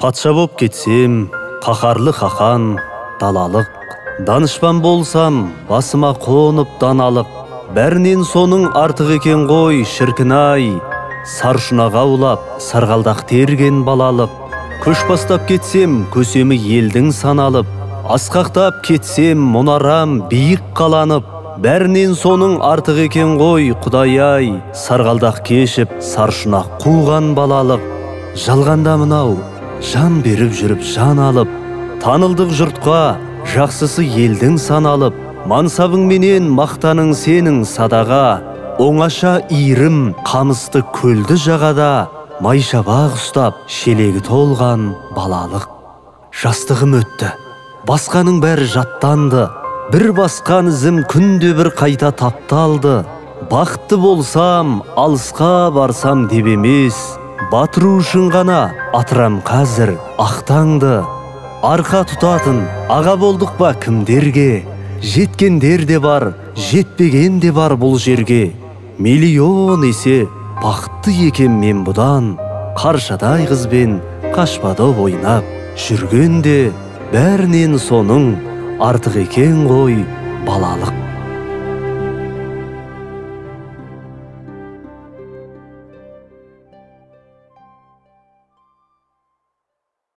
Патша боп кетсем, қаһарлы хақан, далалық. Данышпан болсам, басыма қонып даналық. Бәрінен соның артық екен ғой, шіркін-ай. Саршынаға аулап, сарғалдақ терген балалық. Көш бастап кетсем, көсемі елдің саналып. Асқақтап кетсем, мұнарам биік қаланып. Бәрінен соның артық екен ғой, Құдай-ай. Сарғалдақ кешіп, саршынақ қуған балалық. Жалғанда мынау, жан беріп жүріп жан алып. Танылдық жұртқа, жақсысы елдің саналып. Мансабың менен мақтаның сенің садаға. Оңаша иірім, қамысты көлді жағада. Майшабақ ұстап, шелегі толған балалық. Жастығым өтті, басқаның бәрі жаттанды. Бір басқан ізім күнде бір қайта тапталды. Бақытты болсам, алысқа барсам деп емес. Батыру үшін ғана атырам қазір ақтаңды. Арқа тұтатын аға болдық ба кімдерге? Жеткендер де бар, жетпеген де бар бұл жерге. Миллион есе бақытты екен мен бұдан. Қаршадай қызбен қашпадап ойнап жүргенде, бәрінен соның артық екен ғой балалық.